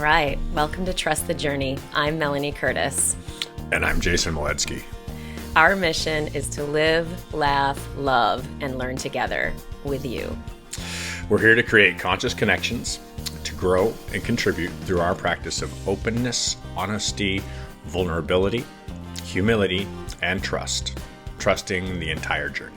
right. Welcome to Trust the Journey. I'm Melanie Curtis. And I'm Jason Maletsky. Our mission is to live, laugh, love, and learn together with you. We're here to create conscious connections, to grow and contribute through our practice of openness, honesty, vulnerability, humility, and trust. Trusting the entire journey.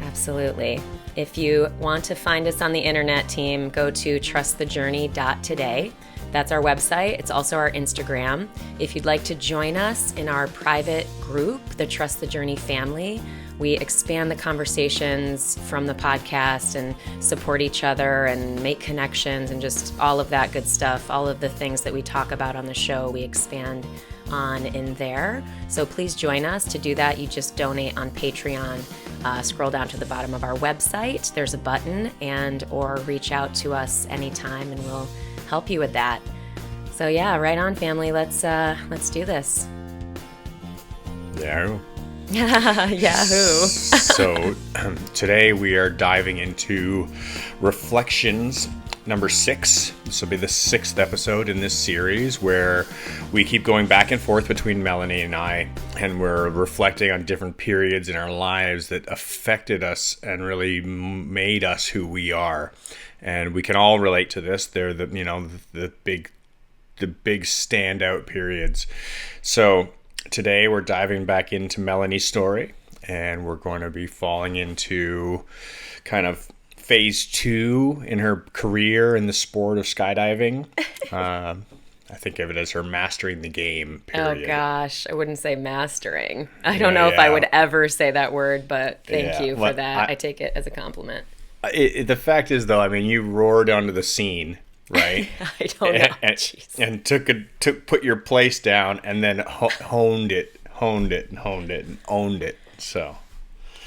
Absolutely. If you want to find us on the internet, team, go to trustthejourney.today. That's our website. It's also our Instagram. If you'd like to join us in our private group, the Trust the Journey family, we expand the conversations from the podcast and support each other and make connections and just all of that good stuff. All of the things that we talk about on the show, we expand on in there. So please join us. To do that, you just donate on Patreon. Scroll down to the bottom of our website. There's a button, or reach out to us anytime, and we'll help you with that. So yeah, right on, family. Let's do this. Yahoo. Yahoo. So today we are diving into reflections number 6. This will be the 6th episode in this series where we keep going back and forth between Melanie and I, and we're reflecting on different periods in our lives that affected us and really made us who we are. And we can all relate to this. They're the big standout periods. So today we're diving back into Melanie's story, and we're going to be falling into kind of phase 2 in her career in the sport of skydiving. I think of it as her mastering the game period. Oh gosh, I wouldn't say mastering. I don't know if I would ever say that word, but thank you for that. I take it as a compliment. The fact is, though, I mean, you roared onto the scene, right? I don't know. And put your place down, and then honed it, and owned it. So.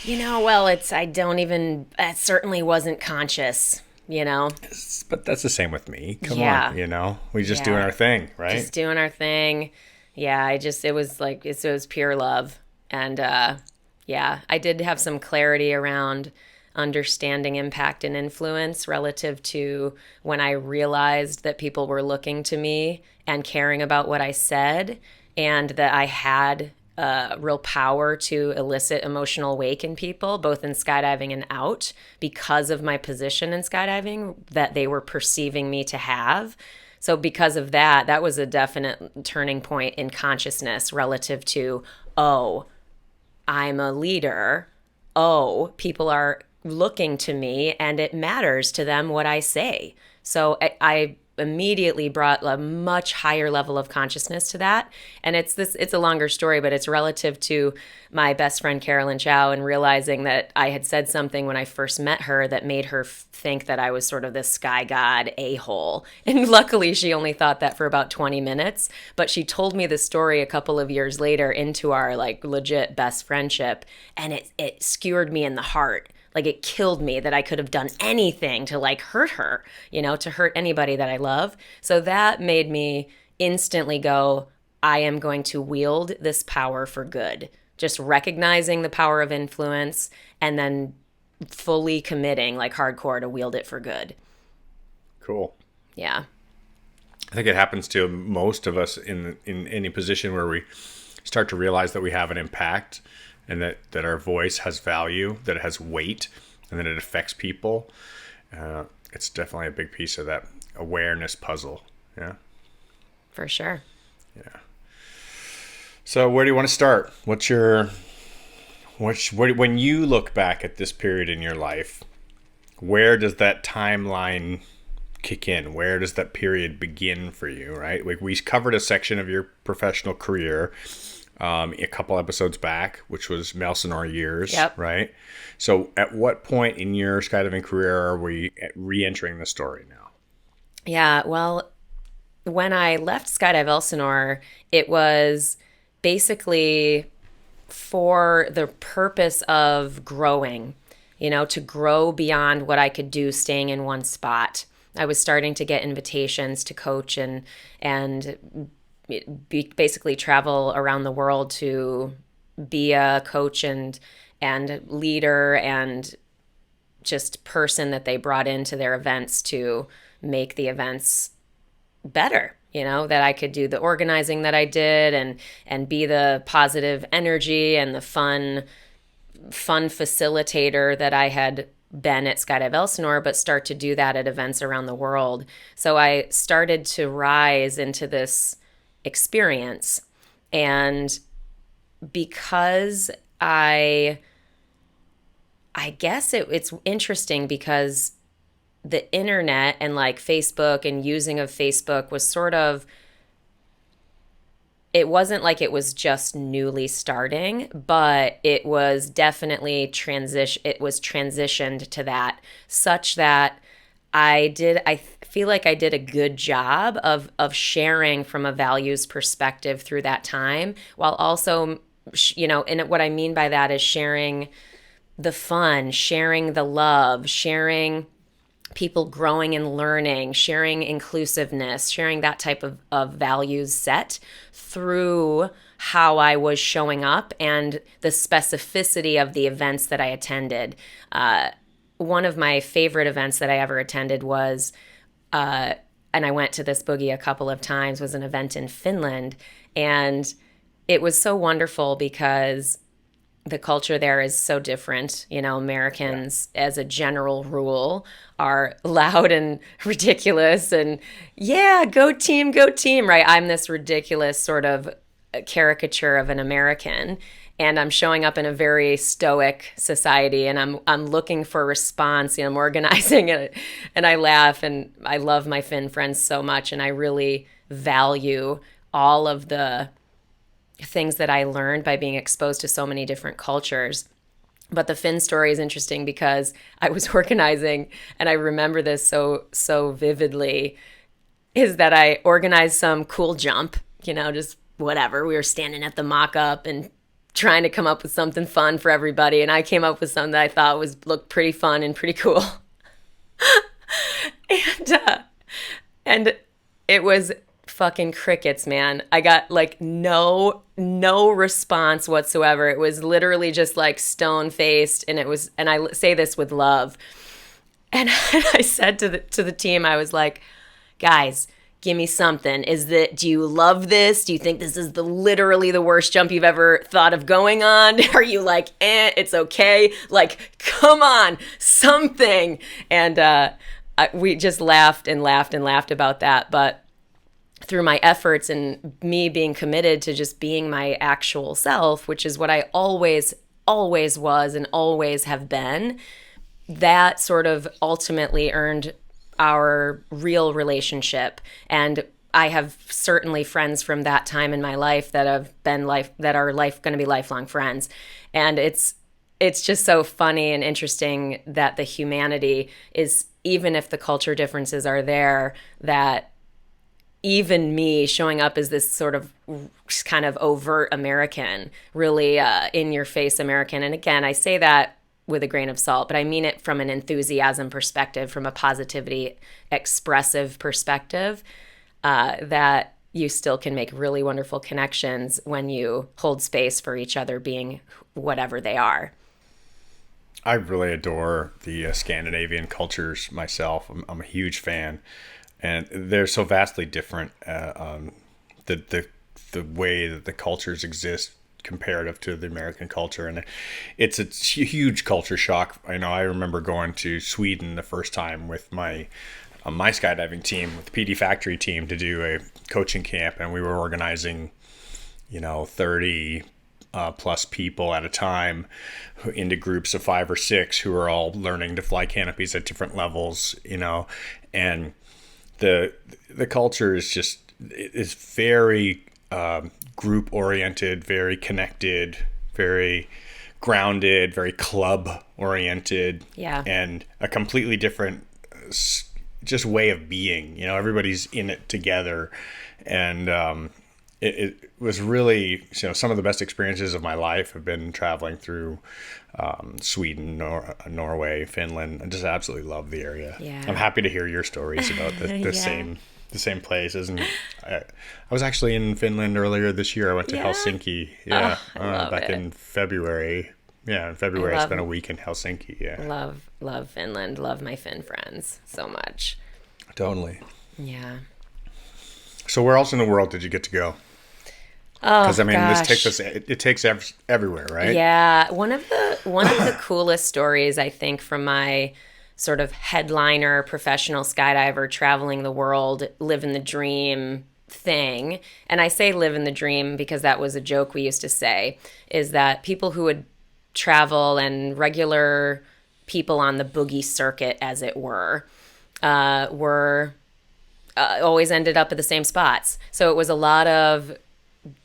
It certainly wasn't conscious, But that's the same with me. Come on, we're just doing our thing, right? Just doing our thing. Yeah, it was pure love. And I did have some clarity around understanding impact and influence relative to when I realized that people were looking to me and caring about what I said, and that I had real power to elicit emotional wake in people, both in skydiving and out, because of my position in skydiving that they were perceiving me to have. So because of that, that was a definite turning point in consciousness relative to, oh, I'm a leader. Oh, people are looking to me and it matters to them what I say. So I immediately brought a much higher level of consciousness to that. And it's a longer story, but it's relative to my best friend, Carolyn Chow, and realizing that I had said something when I first met her that made her think that I was sort of this sky god a-hole. And luckily she only thought that for about 20 minutes, but she told me the story a couple of years later into our legit best friendship. And it skewered me in the heart. It killed me that I could have done anything to hurt her, to hurt anybody that I love. So that made me instantly go, I am going to wield this power for good. Just recognizing the power of influence and then fully committing hardcore to wield it for good. Cool. Yeah. I think it happens to most of us in any position where we start to realize that we have an impact, and that our voice has value, that it has weight, and that it affects people. It's definitely a big piece of that awareness puzzle. Yeah. For sure. Yeah. So where do you want to start? When you look back at this period in your life, where does that timeline kick in? Where does that period begin for you, right? We covered a section of your professional career a couple episodes back, which was Elsinore years, yep. Right? So at what point in your skydiving career are we re-entering the story now? Yeah, well, when I left Skydive Elsinore, it was basically for the purpose of growing, to grow beyond what I could do staying in one spot. I was starting to get invitations to coach and basically travel around the world to be a coach and leader and just person that they brought into their events to make the events better, that I could do the organizing that I did, and be the positive energy and the fun facilitator that I had been at Skydive Elsinore, but start to do that at events around the world. So I started to rise into this experience. And because I guess it's interesting because the internet and like Facebook and using of Facebook was sort of, it wasn't like it was just newly starting, but it was definitely it was transitioned to that, such that I feel like I did a good job of sharing from a values perspective through that time, while also, and what I mean by that is sharing the fun, sharing the love, sharing people growing and learning, sharing inclusiveness, sharing that type of values set through how I was showing up and the specificity of the events that I attended. One of my favorite events that I ever attended was, and I went to this boogie a couple of times, was an event in Finland. And it was so wonderful because the culture there is so different. Americans, as a general rule, are loud and ridiculous and, yeah, go team, right? I'm this ridiculous sort of caricature of an American, and I'm showing up in a very stoic society, and I'm looking for a response. I'm organizing it, and I laugh, and I love my Finn friends so much, and I really value all of the things that I learned by being exposed to so many different cultures. But the Finn story is interesting because I was organizing, and I remember this so vividly, is that I organized some cool jump, just whatever. We were standing at the mock-up and trying to come up with something fun for everybody, and I came up with something that I thought looked pretty fun and pretty cool. And it was fucking crickets, man. I got like no response whatsoever. It was literally just like stone faced, and I say this with love. And I said to the team, I was like, guys, give me something. Do you love this? Do you think this is literally the worst jump you've ever thought of going on? Are you like, it's okay? Like, come on, something. And we just laughed and laughed and laughed about that. But through my efforts and me being committed to just being my actual self, which is what I always was and always have been, that sort of ultimately earned our real relationship. And I have certainly friends from that time in my life that are going to be lifelong friends. And it's just so funny and interesting that the humanity is, even if the culture differences are there, that even me showing up as this sort of kind of overt American, really in-your-face American. And again, I say that with a grain of salt, but I mean it from an enthusiasm perspective, from a positivity, expressive perspective, that you still can make really wonderful connections when you hold space for each other being whatever they are. I really adore the Scandinavian cultures myself. I'm a huge fan. And they're so vastly different, the way that the cultures exist comparative to the American culture. And it's a huge culture shock. I remember going to Sweden the first time with my skydiving team, with the PD Factory team, to do a coaching camp. And we were organizing, 30 plus people at a time into groups of 5 or 6 who are all learning to fly canopies at different levels, and the culture is very group oriented, very connected, very grounded, very club oriented, and a completely different just way of being. Everybody's in it together, and it was really, some of the best experiences of my life have been traveling through Sweden, Norway, Finland. I just absolutely love the area. Yeah. I'm happy to hear your stories about the same places. And I was actually in Finland earlier this year. I went to Helsinki. Yeah, back in February. Yeah, in February I spent a week in Helsinki. Yeah, love Finland. Love my Finn friends so much. Totally. Yeah. So where else in the world did you get to go? Oh Because I mean, this takes gosh. us. It takes everywhere, right? Yeah, one of the coolest stories I think from my sort of headliner professional skydiver traveling the world, living the dream thing. And I say live in the dream because that was a joke we used to say, is that people who would travel and regular people on the boogie circuit, as it were always ended up at the same spots. So it was a lot of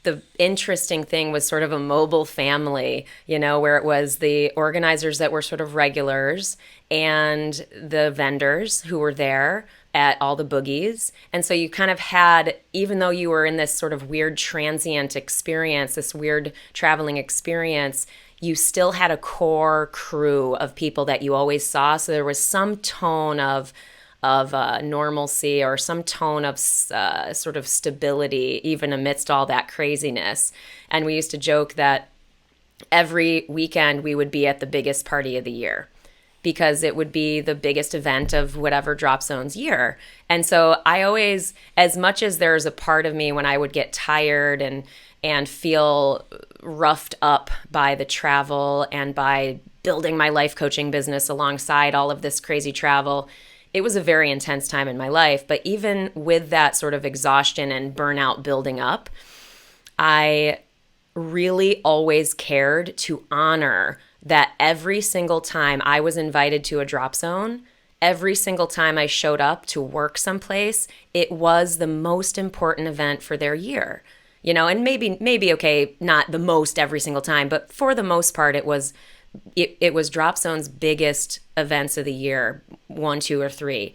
the interesting thing was sort of a mobile family, where it was the organizers that were sort of regulars and the vendors who were there at all the boogies. And so you kind of had, even though you were in this sort of weird transient experience, this weird traveling experience, you still had a core crew of people that you always saw. So there was some tone of normalcy or some tone of sort of stability, even amidst all that craziness. And we used to joke that every weekend we would be at the biggest party of the year because it would be the biggest event of whatever Drop Zone's year. And so I always, as much as there's a part of me when I would get tired and feel roughed up by the travel and by building my life coaching business alongside all of this crazy travel, it was a very intense time in my life. But even with that sort of exhaustion and burnout building up, I really always cared to honor that every single time I was invited to a drop zone, every single time I showed up to work someplace, it was the most important event for their year. And maybe okay, not the most every single time, but for the most part, it was Drop Zone's biggest events of the year, 1, 2, or 3.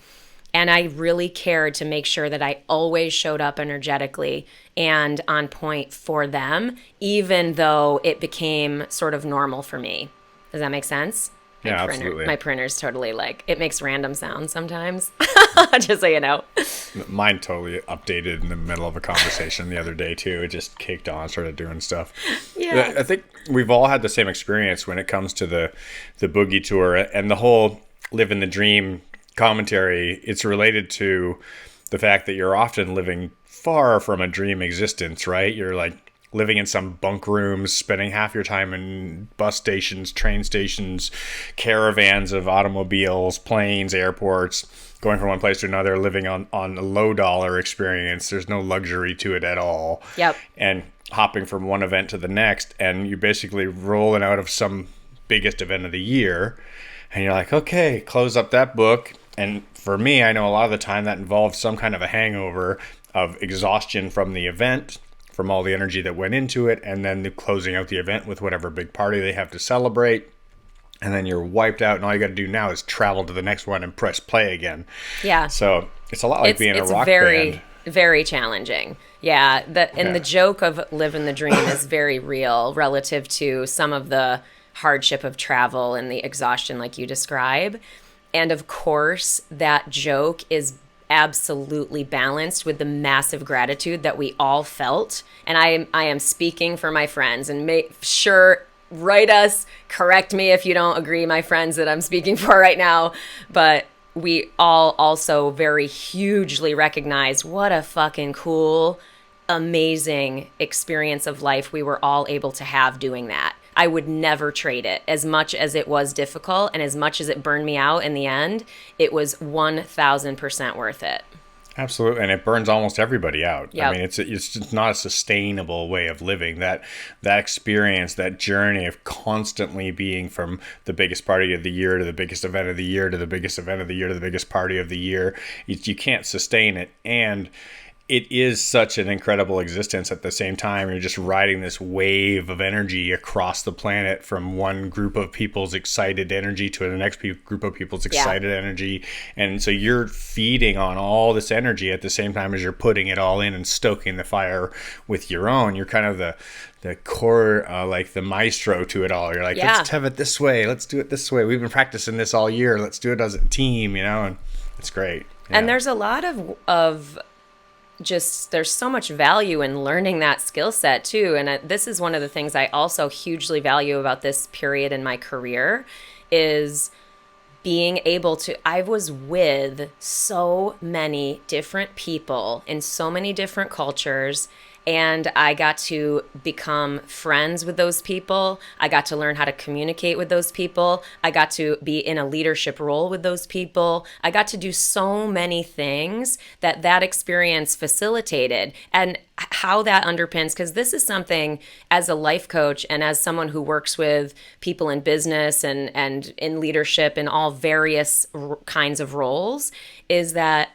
And I really cared to make sure that I always showed up energetically and on point for them, even though it became sort of normal for me. Does that make sense? Yeah, absolutely. My printer's totally like, it makes random sounds sometimes, just so you know. Mine totally updated in the middle of a conversation the other day too. It just kicked on, started doing stuff. Yeah. I think we've all had the same experience when it comes to the boogie tour and the whole live in the dream commentary. It's related to the fact that you're often living far from a dream existence, right? You're like living in some bunk rooms, spending half your time in bus stations, train stations, caravans of automobiles, planes, airports, going from one place to another, living on a low dollar experience. There's no luxury to it at all. Yep. And hopping from one event to the next, and you're basically rolling out of some biggest event of the year. And you're like, okay, close up that book. And for me, I know a lot of the time that involves some kind of a hangover of exhaustion from the event, from all the energy that went into it, and then the closing out the event with whatever big party they have to celebrate. And then you're wiped out, and all you got to do now is travel to the next one and press play again. Yeah. So it's a lot like being a rock very, band. very challenging. Yeah. The joke of living the dream is very real relative to some of the hardship of travel and the exhaustion like you describe. And of course, that joke is absolutely balanced with the massive gratitude that we all felt. And I am speaking for my friends, and make sure, write us, correct me if you don't agree, my friends that I'm speaking for right now. But we all also very hugely recognize what a fucking cool, amazing experience of life we were all able to have doing that. I would never trade it. As much as it was difficult and as much as it burned me out in the end, it was 1,000% worth it. Absolutely, and it burns almost everybody out. Yep. I mean, it's just not a sustainable way of living. That experience, that journey of constantly being from the biggest party of the year to the biggest event of the year to the biggest event of the year to the biggest party of the year, you can't sustain it. And it is such an incredible existence at the same time. You're just riding this wave of energy across the planet from one group of people's excited energy to the next group of people's excited energy. And so you're feeding on all this energy at the same time as you're putting it all in and stoking the fire with your own. You're kind of the core, like the maestro to it all. You're like, let's have it this way. Let's do it this way. We've been practicing this all year. Let's do it as a team, and it's great. Yeah. And there's a lot of just, there's so much value in learning that skill set too. And this is one of the things I also hugely value about this period in my career is being able to, I was with so many different people in so many different cultures, and I got to become friends with those people. I got to learn how to communicate with those people. I got to be in a leadership role with those people. I got to do so many things that experience facilitated. And how that underpins, because this is something as a life coach and as someone who works with people in business and in leadership in all various kinds of roles, is that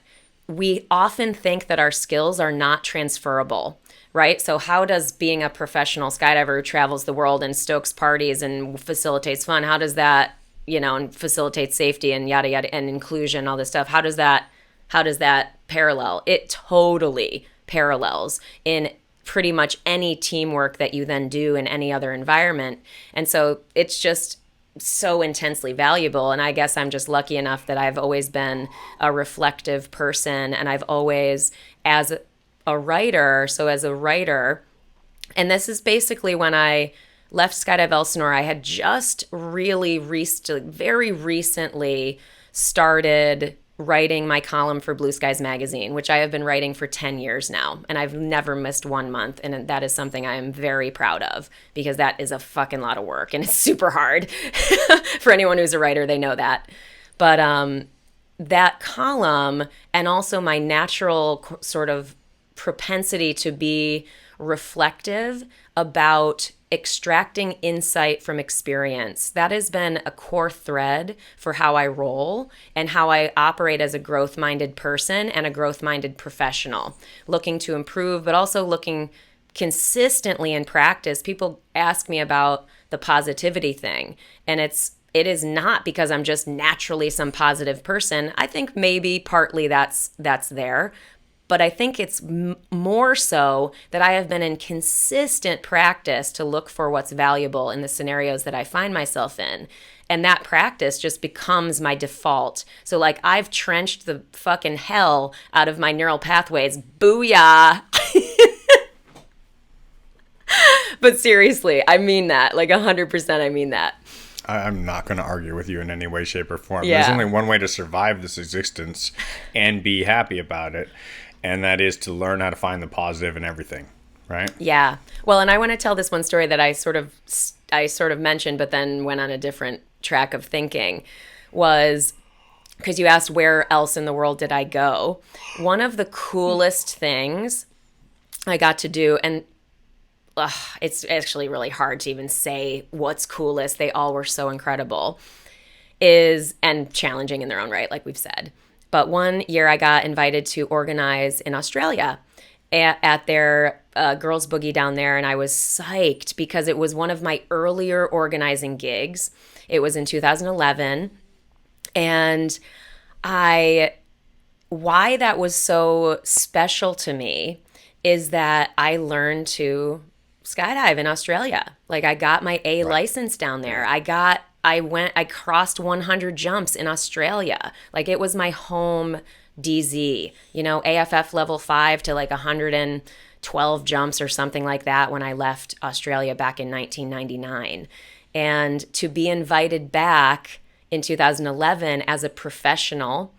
we often think that our skills are not transferable, right? So how does being a professional skydiver who travels the world and stokes parties and facilitates fun, how does that, and facilitates safety and yada yada and inclusion, all this stuff, how does that parallel? It totally parallels in pretty much any teamwork that you then do in any other environment. And so it's just so intensely valuable. And I guess I'm just lucky enough that I've always been a reflective person, and I've always, as a writer, and this is basically when I left Skydive Elsinore, I had just really very recently started writing my column for Blue Skies magazine, which I have been writing for 10 years now. And I've never missed 1 month. And that is something I am very proud of, because that is a fucking lot of work and it's super hard. For anyone who's a writer, they know that. But that column, and also my natural sort of propensity to be reflective about extracting insight from experience, that has been a core thread for how I roll and how I operate as a growth-minded person and a growth-minded professional, looking to improve, but also looking consistently in practice. People ask me about the positivity thing, and it is not because I'm just naturally some positive person. I think maybe partly that's there, but I think it's more so that I have been in consistent practice to look for what's valuable in the scenarios that I find myself in. And that practice just becomes my default. So like, I've trenched the fucking hell out of my neural pathways. Booyah. But seriously, I mean that. Like 100% I mean that. I'm not going to argue with you in any way, shape, or form. Yeah. There's only one way to survive this existence and be happy about it. And that is to learn how to find the positive in everything, right? Yeah. Well, and I want to tell this one story that I sort of mentioned, but then went on a different track of thinking, was because you asked where else in the world did I go. One of the coolest things I got to do, and it's actually really hard to even say what's coolest. They all were so incredible, and challenging in their own right, like we've said. But one year I got invited to organize in Australia at their girls' boogie down there, and I was psyched because it was one of my earlier organizing gigs. It was in 2011, and why that was so special to me is that I learned to skydive in Australia. Like, I got my A license down there. I crossed 100 jumps in Australia. Like, it was my home DZ, AFF level 5 to like 112 jumps or something like that when I left Australia back in 1999. And to be invited back in 2011 as a professional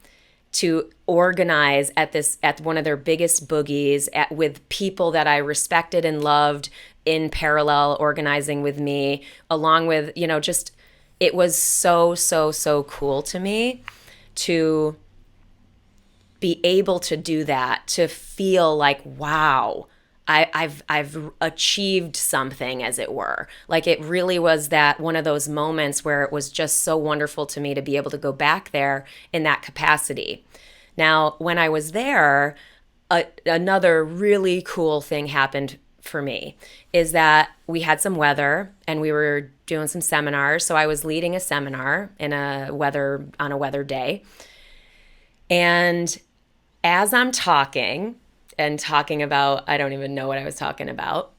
to organize at one of their biggest boogies with people that I respected and loved in parallel organizing with me, along with, just, it was so, so, so cool to me to be able to do that, to feel like, wow, I've achieved something, as it were. Like, it really was that one of those moments where it was just so wonderful to me to be able to go back there in that capacity. Now, when I was there, another really cool thing happened for me, is that we had some weather and we were doing some seminars. So I was leading a seminar on a weather day. And as I'm talking about, I don't even know what I was talking about,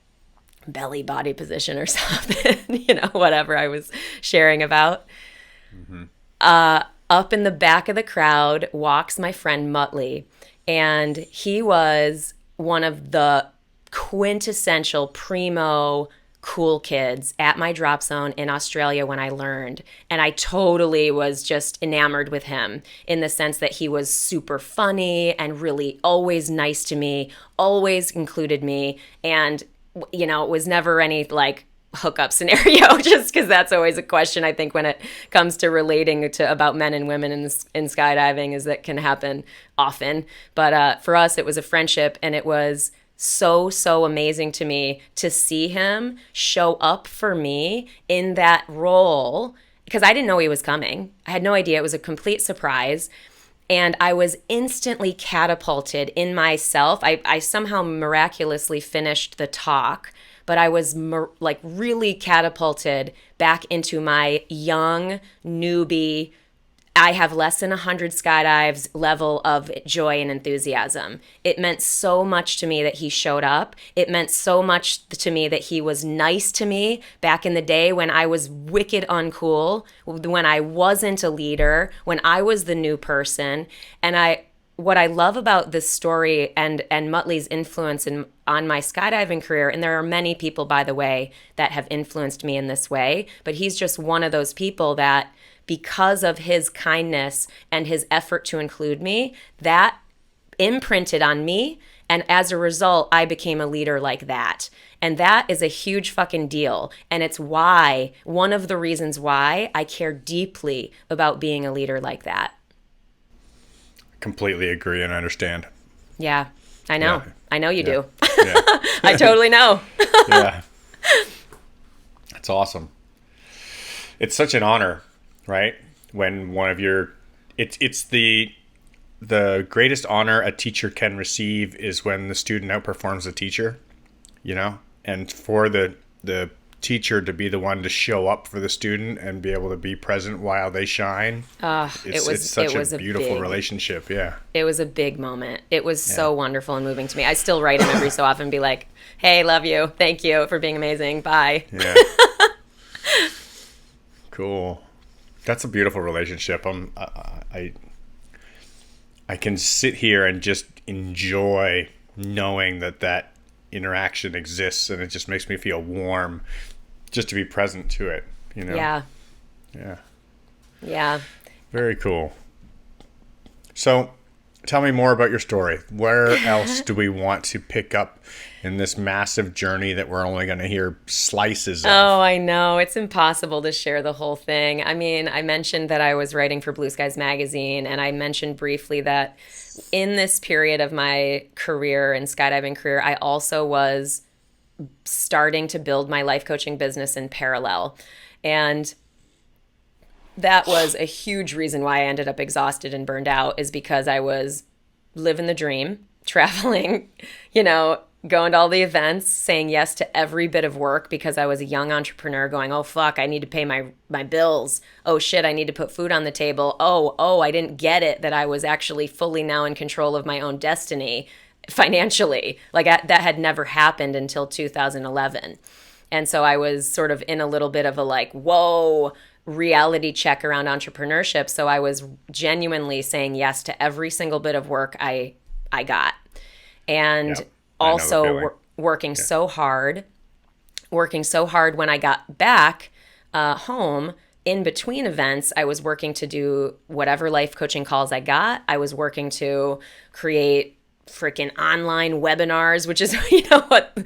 belly body position or something, whatever I was sharing about. Mm-hmm. Up in the back of the crowd walks my friend Muttley, and he was one of the quintessential primo cool kids at my drop zone in Australia when I learned. And I totally was just enamored with him in the sense that he was super funny and really always nice to me, always included me. And, you know, it was never any like hookup scenario, just because that's always a question I think when it comes to relating to about men and women in skydiving, is that can happen often. But for us, it was a friendship, and it was so amazing to me to see him show up for me in that role, because I didn't know he was coming. I had no idea. It was a complete surprise. And I was instantly catapulted in myself. I somehow miraculously finished the talk, but I was like really catapulted back into my young newbie, I have less than 100 skydives level of joy and enthusiasm. It meant so much to me that he showed up. It meant so much to me that he was nice to me back in the day when I was wicked uncool, when I wasn't a leader, when I was the new person. And what I love about this story and Muttley's influence on my skydiving career, and there are many people, by the way, that have influenced me in this way, but he's just one of those people that, because of his kindness and his effort to include me, that imprinted on me. And as a result, I became a leader like that. And that is a huge fucking deal. And it's one of the reasons why I care deeply about being a leader like that. Completely agree and understand. Yeah, I know. Yeah. I know you do. Yeah. I totally know. Yeah. That's awesome. It's such an honor, right? When one of your, it's the greatest honor a teacher can receive is when the student outperforms the teacher, you know? And for the teacher to be the one to show up for the student and be able to be present while they shine. It's such a beautiful relationship. Yeah. It was a big moment. It was so wonderful and moving to me. I still write him every so often and be like, hey, love you. Thank you for being amazing. Bye. Yeah. Cool. That's a beautiful relationship. I can sit here and just enjoy knowing that interaction exists, and it just makes me feel warm just to be present to it, you know? Yeah. Yeah. Yeah. Very cool. So tell me more about your story. Where else do we want to pick up in this massive journey that we're only going to hear slices of? Oh, I know. It's impossible to share the whole thing. I mean, I mentioned that I was writing for Blue Skies Magazine, and I mentioned briefly that in this period of my career and skydiving career, I also was starting to build my life coaching business in parallel. And that was a huge reason why I ended up exhausted and burned out, is because I was living the dream, traveling, you know, going to all the events, saying yes to every bit of work because I was a young entrepreneur going, oh, fuck, I need to pay my bills. Oh, shit, I need to put food on the table. Oh, I didn't get it that I was actually fully now in control of my own destiny financially. Like that had never happened until 2011. And so I was sort of in a little bit of a like, whoa, reality check around entrepreneurship. So I was genuinely saying yes to every single bit of work I got. And also working so hard when I got back home. In between events, I was working to do whatever life coaching calls I got. I was working to create freaking online webinars, which is, you know what,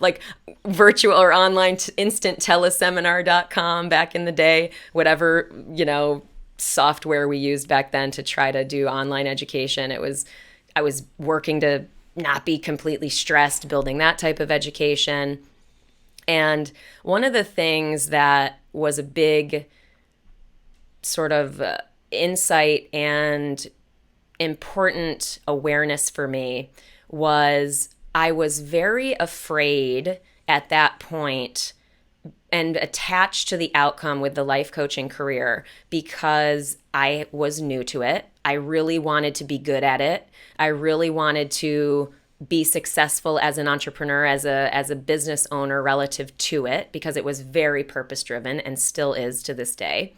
like virtual or online instant teleseminar.com back in the day, whatever, you know, software we used back then to try to do online education. I was working to not be completely stressed building that type of education. And one of the things that was a big sort of insight and important awareness for me was I was very afraid at that point and attached to the outcome with the life coaching career because I was new to it. I really wanted to be good at it. I really wanted to be successful as an entrepreneur, as a business owner relative to it, because it was very purpose driven and still is to this day.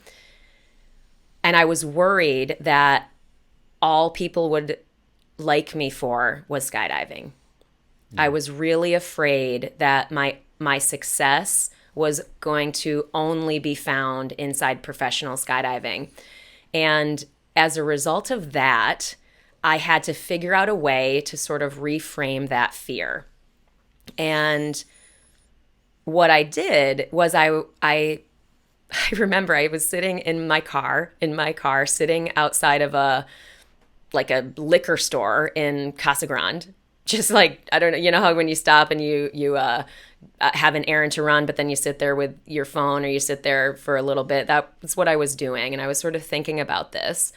And I was worried that all people would like me for was skydiving. I was really afraid that my my success was going to only be found inside professional skydiving. And as a result of that, I had to figure out a way to sort of reframe that fear. And what I did was I remember I was sitting in my car, sitting outside of a liquor store in Casa Grande. Just like, I don't know, you know how when you stop and you have an errand to run, but then you sit there with your phone or you sit there for a little bit. That's what I was doing. And I was sort of thinking about this.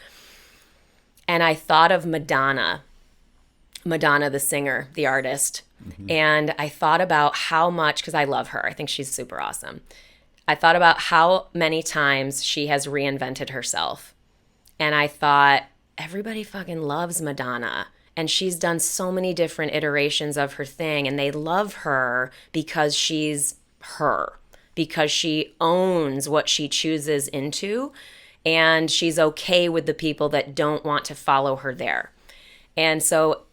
And I thought of Madonna, the singer, the artist. Mm-hmm. And I thought about how much, because I love her. I think she's super awesome. I thought about how many times she has reinvented herself. And I thought, everybody fucking loves Madonna. And she's done so many different iterations of her thing. And they love her because she's her, because she owns what she chooses into. And she's okay with the people that don't want to follow her there. And so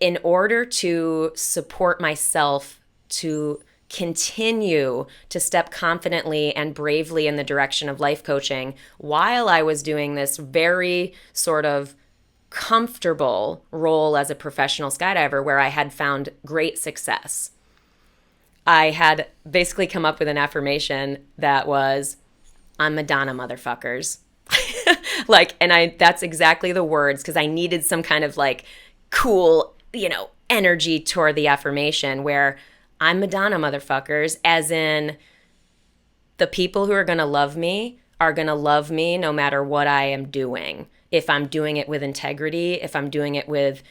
in order to support myself to continue to step confidently and bravely in the direction of life coaching, while I was doing this very sort of comfortable role as a professional skydiver where I had found great success, I had basically come up with an affirmation that was, I'm Madonna, motherfuckers. That's exactly the words, because I needed some kind of like cool, energy toward the affirmation where I'm Madonna, motherfuckers, as in the people who are going to love me are going to love me no matter what I am doing. If I'm doing it with integrity, if I'm doing it with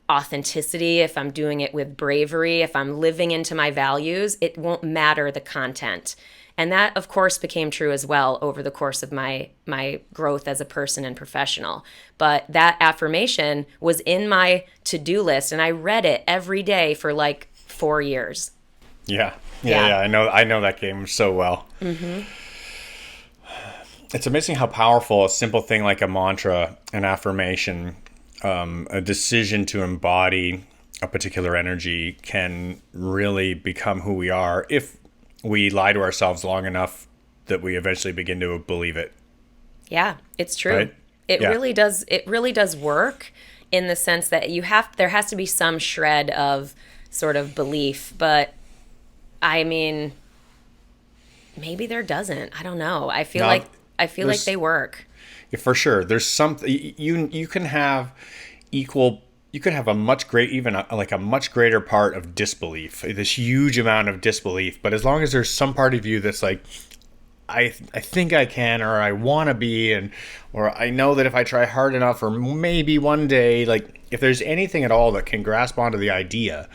authenticity, if I'm doing it with bravery, if I'm living into my values, it won't matter the content. And that, of course, became true as well over the course of my growth as a person and professional. But that affirmation was in my to-do list, and I read it every day for like 4 years. Yeah. I know that game so well. Mm-hmm. It's amazing how powerful a simple thing like a mantra, an affirmation, a decision to embody a particular energy can really become who we are if we lie to ourselves long enough that we eventually begin to believe it. Yeah, it's true. Right? It really does work in the sense that there has to be some shred of sort of belief, but I mean, maybe there doesn't. I don't know. I feel like they work. Yeah, for sure. There's something you can have equal. You could have a much greater part of disbelief, this huge amount of disbelief. But as long as there's some part of you that's like, I think I can, or I want to be, or I know that if I try hard enough, or maybe one day, like if there's anything at all that can grasp onto the idea,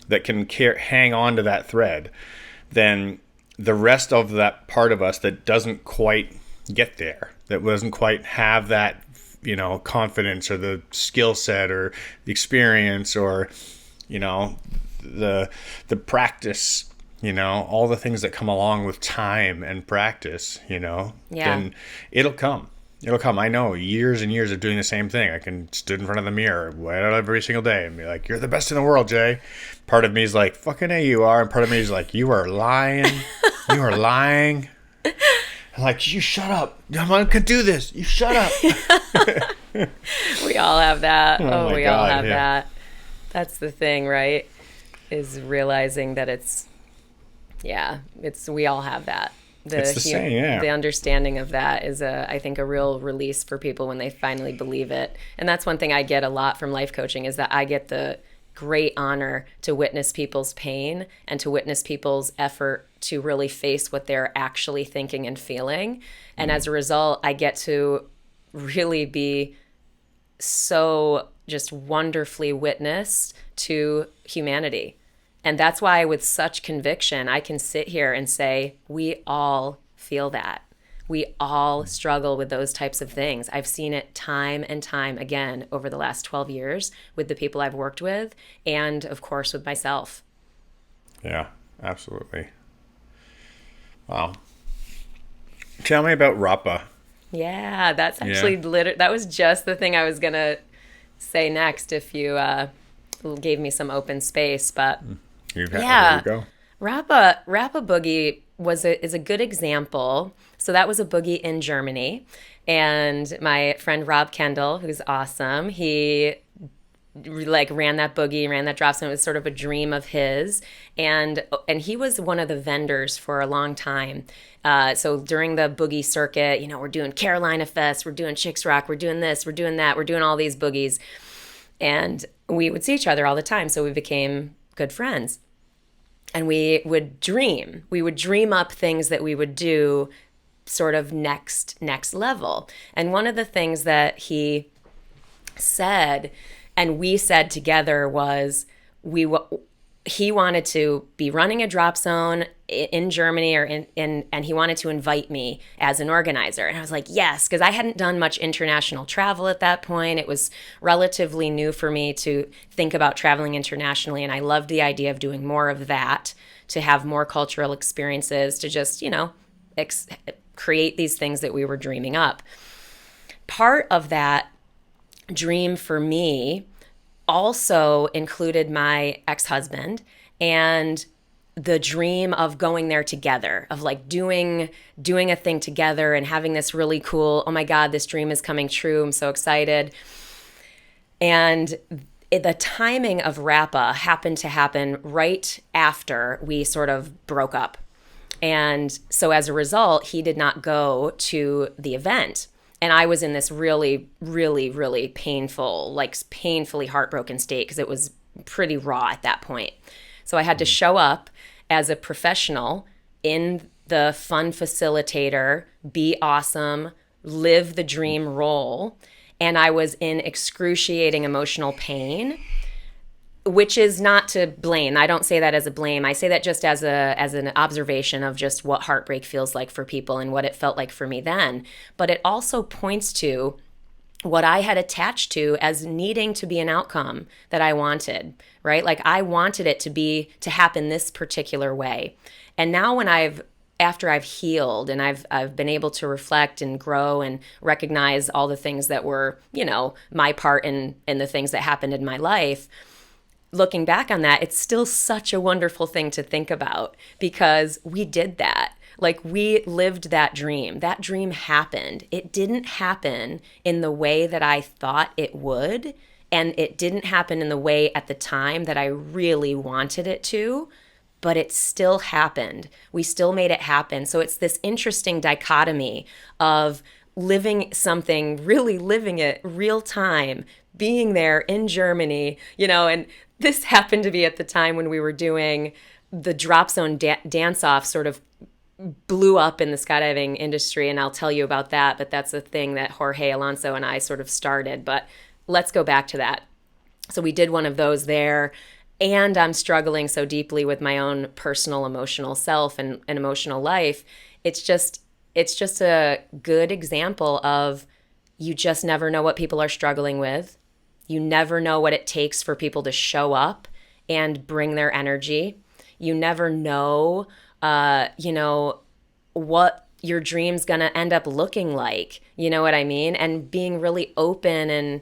that can hang on to that thread, then the rest of that part of us that doesn't quite get there, that doesn't quite have that confidence or the skill set or the experience or the practice, all the things that come along with time and practice, then it'll come. I know years and years of doing the same thing. I can stood in front of the mirror every single day and be like, you're the best in the world, Jay. Part of me is like, fucking A, you are. And part of me is like, you are lying. You are lying. I'm like, you shut up. I can do this. You shut up. We all have that. We all have that. That's the thing, right? Is realizing that we all have that. It's the same, yeah. The understanding of that is, I think, a real release for people when they finally believe it. And that's one thing I get a lot from life coaching is that I get the great honor to witness people's pain and to witness people's effort to really face what they're actually thinking and feeling. And as a result, I get to really be so just wonderfully witnessed to humanity. And that's why with such conviction, I can sit here and say, we all feel that. We all struggle with those types of things. I've seen it time and time again over the last 12 years with the people I've worked with and, of course, with myself. Yeah, absolutely. Wow. Tell me about Rapa. Yeah, that's actually that was just the thing I was going to say next if you gave me some open space. But there you go. Rappa Boogie is a good example. So that was a boogie in Germany, and my friend Rob Kendall, who's awesome, he like ran that boogie, ran that drop zone. It was sort of a dream of his, and he was one of the vendors for a long time. So during the boogie circuit, we're doing Carolina Fest, we're doing Chicks Rock, we're doing this, we're doing that, we're doing all these boogies, and we would see each other all the time. So we became good friends, and we would dream. We would dream up things that we would do, sort of next level. And one of the things that he said and we said together was he wanted to be running a drop zone in Germany and he wanted to invite me as an organizer. And I was like, yes, because I hadn't done much international travel at that point. It was relatively new for me to think about traveling internationally. And I loved the idea of doing more of that, to have more cultural experiences, to just, create these things that we were dreaming up. Part of that dream for me also included my ex-husband and the dream of going there together, of like doing a thing together and having this really cool, oh my God, this dream is coming true. I'm so excited. And the timing of Rappa happened to happen right after we sort of broke up. And so as a result, he did not go to the event. And I was in this really, really, really painful, like painfully heartbroken state because it was pretty raw at that point. So I had to show up as a professional in the fun facilitator, be awesome, live the dream role. And I was in excruciating emotional pain, which is not to blame. I don't say that as a blame. I say that just as an observation of just what heartbreak feels like for people and what it felt like for me then. But it also points to what I had attached to as needing to be an outcome that I wanted, right? Like I wanted it to happen this particular way. And now after I've healed and I've been able to reflect and grow and recognize all the things that were, my part in the things that happened in my life, looking back on that, it's still such a wonderful thing to think about because we did that. Like we lived that dream. That dream happened. It didn't happen in the way that I thought it would. And it didn't happen in the way at the time that I really wanted it to, but it still happened. We still made it happen. So it's this interesting dichotomy of living something, really living it real time, being there in Germany, and this happened to be at the time when we were doing the drop zone dance-off sort of blew up in the skydiving industry, and I'll tell you about that, but that's a thing that Jorge Alonso and I sort of started. But let's go back to that. So we did one of those there, and I'm struggling so deeply with my own personal emotional self and emotional life. It's just a good example of you just never know what people are struggling with. You never know what it takes for people to show up and bring their energy. You never know, what your dream's going to end up looking like. You know what I mean? And being really open and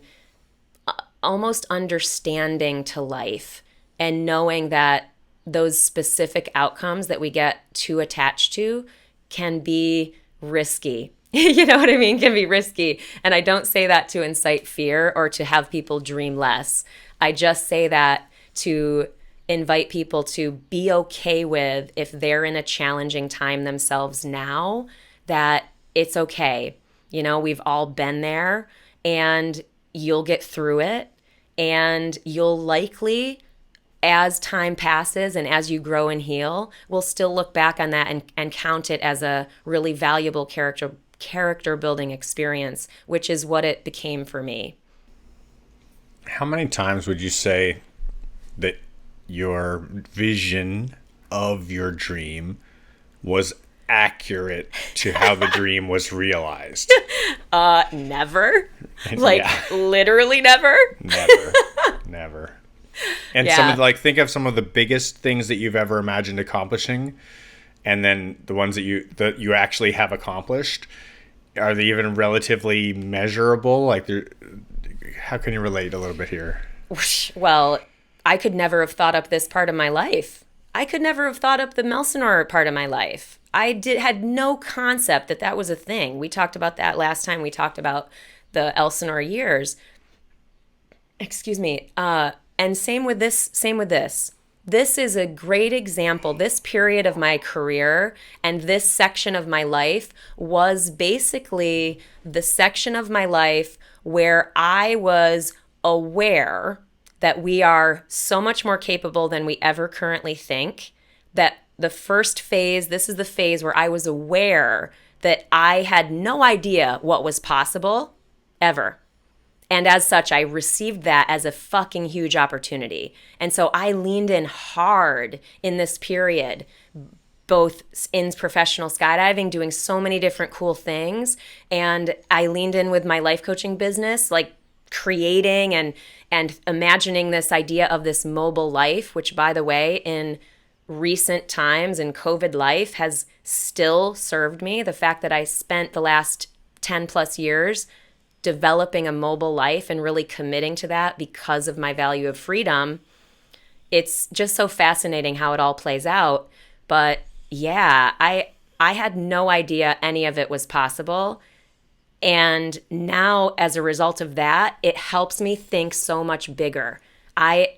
almost understanding to life and knowing that those specific outcomes that we get too attached to can be risky. You know what I mean? Can be risky. And I don't say that to incite fear or to have people dream less. I just say that to invite people to be okay with if they're in a challenging time themselves now, that it's okay. We've all been there and you'll get through it, and you'll likely, as time passes and as you grow and heal, we'll still look back on that and count it as a really valuable character building experience, which is what it became for me. How many times would you say that your vision of your dream was accurate to how the dream was realized? Never. Literally never. Never. And think of some of the biggest things that you've ever imagined accomplishing, and then the ones that you actually have accomplished. Are they even relatively measurable? How can you relate a little bit here? Well, I could never have thought up this part of my life. I could never have thought up the Elsinore part of my life. Had no concept that that was a thing. We talked about that last time we talked about the Elsinore years. Excuse me. And same with this. Same with this. This is a great example. This period of my career and this section of my life was basically the section of my life where I was aware that we are so much more capable than we ever currently think. That the first phase, this is the phase where I was aware that I had no idea what was possible ever. And as such, I received that as a fucking huge opportunity. And so I leaned in hard in this period, both in professional skydiving, doing so many different cool things. And I leaned in with my life coaching business, like creating and imagining this idea of this mobile life, which, by the way, in recent times in COVID life has still served me. The fact that I spent the last 10 plus years developing a mobile life and really committing to that because of my value of freedom. It's just so fascinating how it all plays out. But yeah, I had no idea any of it was possible. And now as a result of that, it helps me think so much bigger.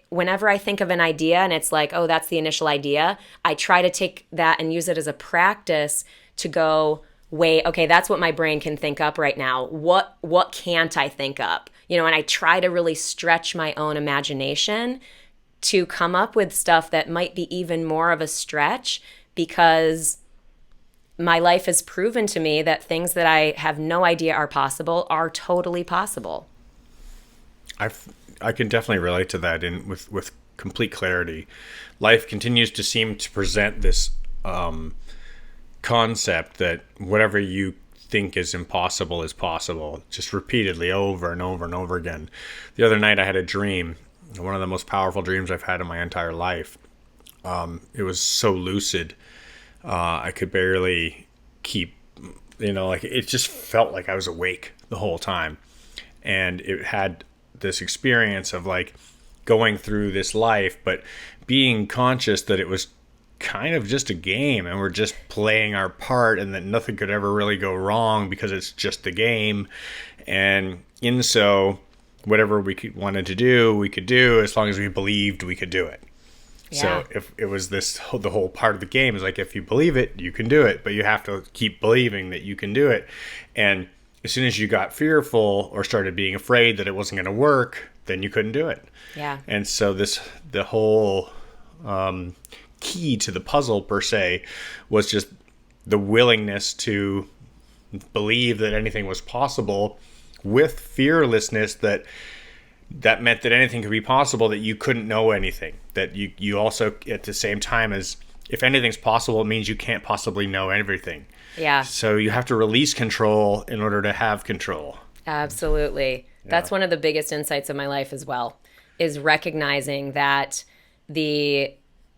Whenever I think of an idea and it's like, oh, that's the initial idea, I try to take that and use it as a practice to go, wait, okay, that's what my brain can think up right now. What can't I think up? And I try to really stretch my own imagination to come up with stuff that might be even more of a stretch, because my life has proven to me that things that I have no idea are possible are totally possible. I can definitely relate to that with complete clarity. Life continues to seem to present this concept that whatever you think is impossible is possible, just repeatedly over and over and over again. The other night I had a dream, one of the most powerful dreams I've had in my entire life. It was so lucid. I could barely keep, like it just felt like I was awake the whole time. And it had this experience of like going through this life, but being conscious that it was kind of just a game and we're just playing our part and that nothing could ever really go wrong because it's just a game. And so whatever wanted to do, we could do as long as we believed we could do it. Yeah. So if it was the whole part of the game is like, if you believe it, you can do it, but you have to keep believing that you can do it. And as soon as you got fearful or started being afraid that it wasn't going to work, then you couldn't do it. Yeah. And so the whole key to the puzzle per se was just the willingness to believe that anything was possible with fearlessness, that meant that anything could be possible, that you couldn't know anything, that you also at the same time as if anything's possible, it means you can't possibly know everything. Yeah. So you have to release control in order to have control. Absolutely. Yeah. That's one of the biggest insights of my life as well, is recognizing that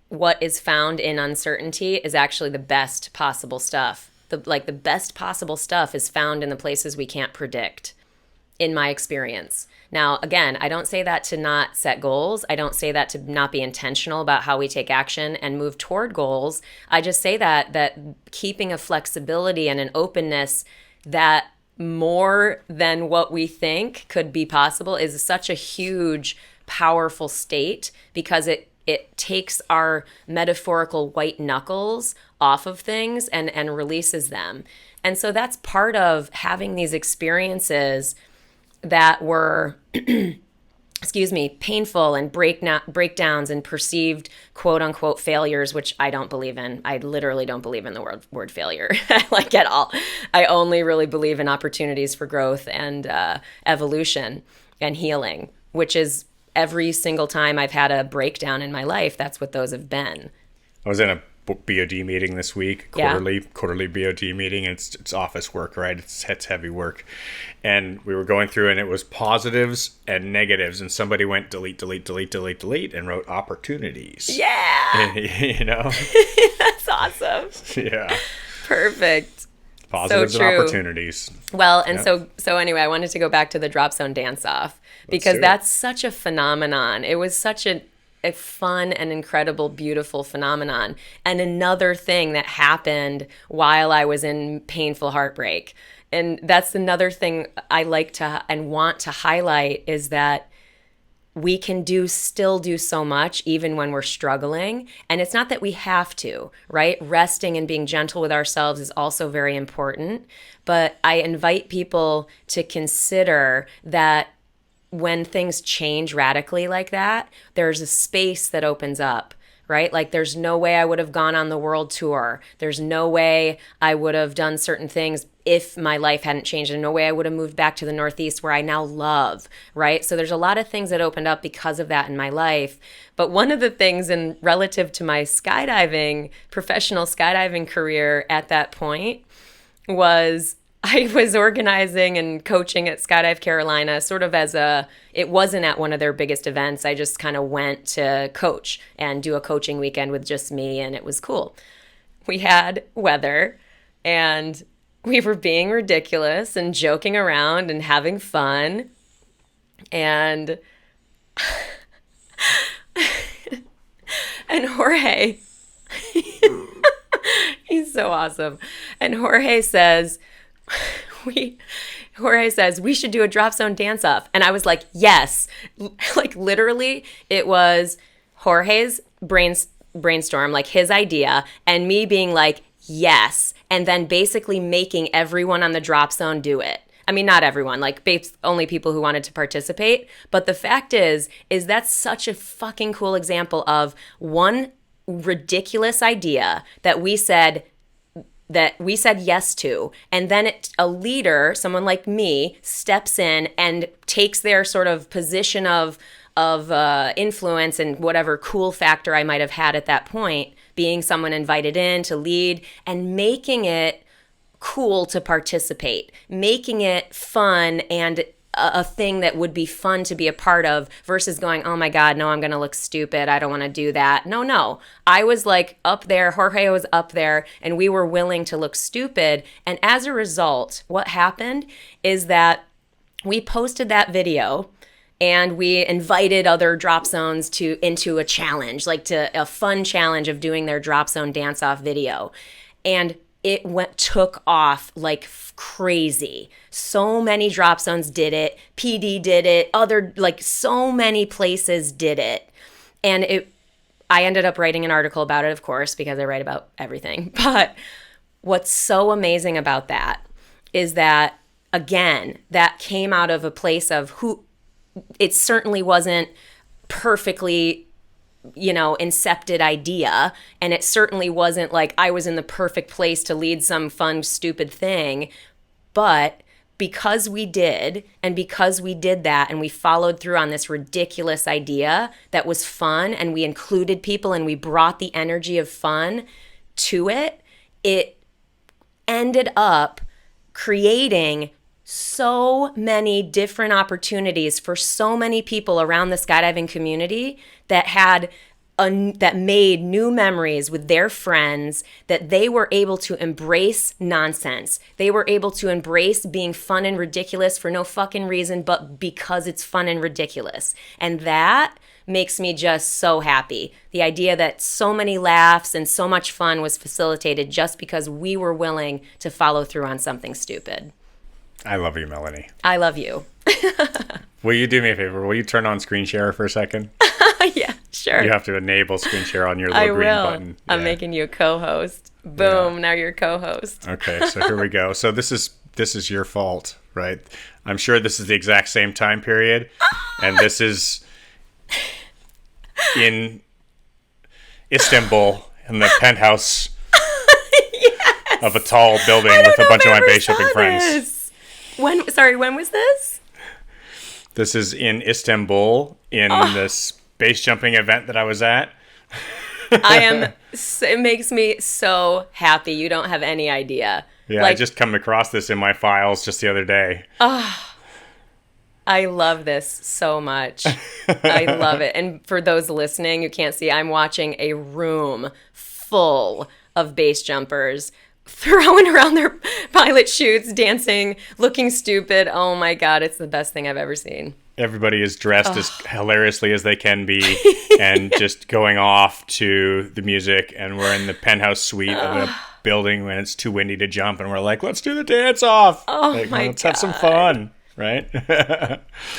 what is found in uncertainty is actually the best possible stuff. The best possible stuff is found in the places we can't predict, in my experience. Now, again, I don't say that to not set goals. I don't say that to not be intentional about how we take action and move toward goals. I just say that keeping a flexibility and an openness that more than what we think could be possible is such a huge, powerful state, because it takes our metaphorical white knuckles off of things and releases them. And so that's part of having these experiences that were, painful and breakdowns and perceived quote unquote failures, which I don't believe in. I literally don't believe in the word failure, like at all. I only really believe in opportunities for growth and evolution and healing, which is every single time I've had a breakdown in my life, that's what those have been. I was in a BOD meeting this week, quarterly BOD meeting. It's office work, right? It's heavy work. And we were going through and it was positives and negatives, and somebody went delete and wrote opportunities. Yeah. That's awesome. Yeah. Perfect. Positives and opportunities. Well, and so anyway, I wanted to go back to the drop zone dance off, because that's such a phenomenon. It was such a fun and incredible, beautiful phenomenon. And another thing that happened while I was in painful heartbreak. And that's another thing I like to and want to highlight is that we can still do so much even when we're struggling. And it's not that we have to, right? Resting and being gentle with ourselves is also very important. But I invite people to consider that when things change radically like that, there's a space that opens up, right? Like there's no way I would have gone on the world tour. There's no way I would have done certain things if my life hadn't changed. And no way I would have moved back to the Northeast where I now love, right? So there's a lot of things that opened up because of that in my life. But one of the things in relative to my professional skydiving career at that point was I was organizing and coaching at Skydive Carolina sort of it wasn't at one of their biggest events. I just kind of went to coach and do a coaching weekend with just me, and it was cool. We had weather, and we were being ridiculous and joking around and having fun. And and Jorge, he's so awesome. And Jorge says, we should do a drop zone dance off. And I was like, yes. Like literally it was Jorge's brainstorm, like his idea, and me being like, yes. And then basically making everyone on the drop zone do it. I mean, not everyone, like only people who wanted to participate. But the fact is that's such a fucking cool example of one ridiculous idea that we said yes to, and then a leader, someone like me, steps in and takes their sort of position of influence and whatever cool factor I might have had at that point, being someone invited in to lead and making it cool to participate, making it fun and a thing that would be fun to be a part of versus going, oh my God, no, I'm going to look stupid. I don't want to do that. No. I was like up there, Jorge was up there, and we were willing to look stupid. And as a result, what happened is that we posted that video and we invited other drop zones into a challenge, like to a fun challenge of doing their drop zone dance off video. And it took off like crazy. So many drop zones did it. PD did it. So many places did it. And I ended up writing an article about it, of course, because I write about everything. But what's so amazing about that is that, again, that came out of a place of it certainly wasn't perfectly incepted idea. And it certainly wasn't like I was in the perfect place to lead some fun, stupid thing. But because we did, and because we did that, and we followed through on this ridiculous idea that was fun, and we included people, and we brought the energy of fun to it, it ended up creating so many different opportunities for so many people around the skydiving community that made new memories with their friends, that they were able to embrace nonsense. They were able to embrace being fun and ridiculous for no fucking reason, but because it's fun and ridiculous. And that makes me just so happy. The idea that so many laughs and so much fun was facilitated just because we were willing to follow through on something stupid. I love you, Melanie. I love you. Will you do me a favor? Will you turn on screen share for a second? Yeah, sure. You have to enable screen share on your little green button. I'm making you a co-host. Boom, Now you're a co-host. Okay, so here we go. So this is your fault, right? I'm sure this is the exact same time period, and this is in Istanbul in the penthouse of a tall building with a bunch of my base jumping friends. When was this? This is in Istanbul in this base jumping event that I was at. It makes me so happy. You don't have any idea. Yeah, I just come across this in my files just the other day. I love this so much. I love it. And for those listening, you can't see, I'm watching a room full of base jumpers throwing around their pilot chutes, dancing, looking stupid. Oh my God, it's the best thing I've ever seen. everybody is dressed as hilariously as they can be and just going off to the music, and we're in the penthouse suite of a building when it's too windy to jump, and we're like, let's do the dance off. Oh like, my let's have some fun, right?